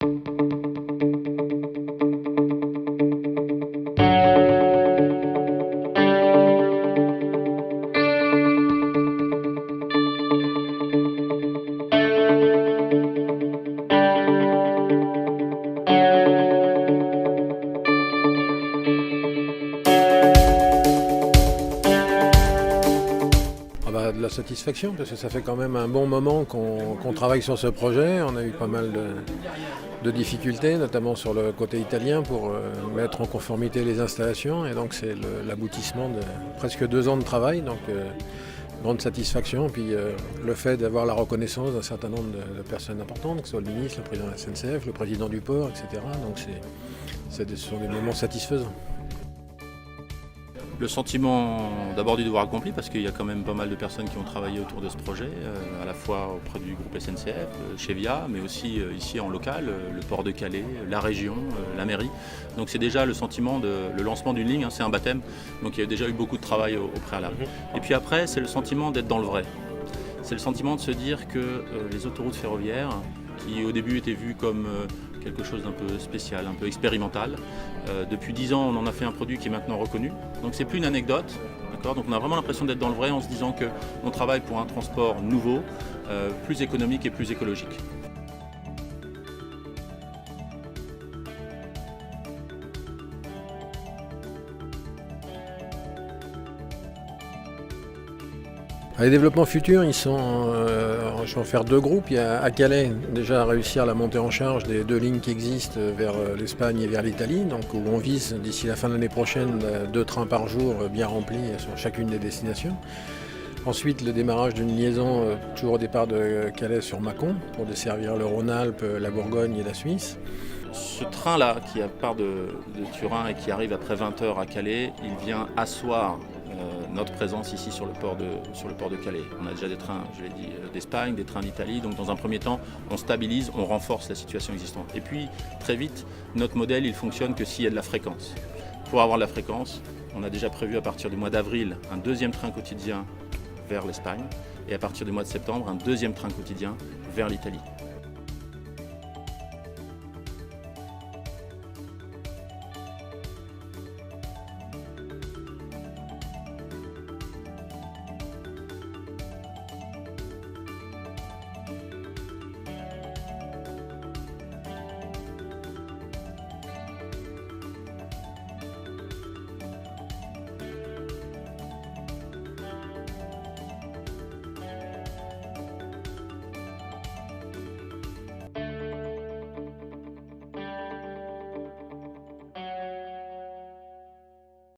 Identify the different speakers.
Speaker 1: De la satisfaction, parce que ça fait quand même un bon moment qu'on travaille sur ce projet. On a eu pas mal de difficultés, notamment sur le côté italien, pour mettre en conformité les installations. Et donc c'est l'aboutissement de presque 2 ans de travail. Donc grande satisfaction. Puis le fait d'avoir la reconnaissance d'un certain nombre de personnes importantes, que ce soit le ministre, le président de la SNCF, le président du port, etc. Donc ce sont des moments satisfaisants.
Speaker 2: Le sentiment d'abord du devoir accompli, parce qu'il y a quand même pas mal de personnes qui ont travaillé autour de ce projet, à la fois auprès du groupe SNCF, chez VIA, mais aussi ici en local, le port de Calais, la région, la mairie. Donc c'est déjà le sentiment le lancement d'une ligne, c'est un baptême, donc il y a déjà eu beaucoup de travail au préalable. Et puis après, c'est le sentiment d'être dans le vrai. C'est le sentiment de se dire que les autoroutes ferroviaires, qui au début étaient vues comme quelque chose d'un peu spécial, un peu expérimental. Depuis 10 ans, on en a fait un produit qui est maintenant reconnu. Donc c'est plus une anecdote, d'accord ? Donc on a vraiment l'impression d'être dans le vrai en se disant qu'on travaille pour un transport nouveau, plus économique et plus écologique.
Speaker 1: Les développements futurs, je vais en faire 2 groupes. Il y a à Calais, déjà réussir la montée en charge des 2 lignes qui existent vers l'Espagne et vers l'Italie, donc où on vise d'ici la fin de l'année prochaine 2 trains par jour bien remplis sur chacune des destinations. Ensuite, le démarrage d'une liaison toujours au départ de Calais sur Mâcon pour desservir le Rhône-Alpes, la Bourgogne et la Suisse.
Speaker 2: Ce train-là qui part de Turin et qui arrive après 20 heures à Calais, il vient asseoir notre présence ici sur le port de Calais. On a déjà des trains, je l'ai dit, d'Espagne, des trains d'Italie. Donc dans un premier temps, on stabilise, on renforce la situation existante. Et puis très vite, notre modèle, il fonctionne que s'il y a de la fréquence. Pour avoir de la fréquence, on a déjà prévu à partir du mois d'avril un 2e train quotidien vers l'Espagne et à partir du mois de septembre, un 2e train quotidien vers l'Italie.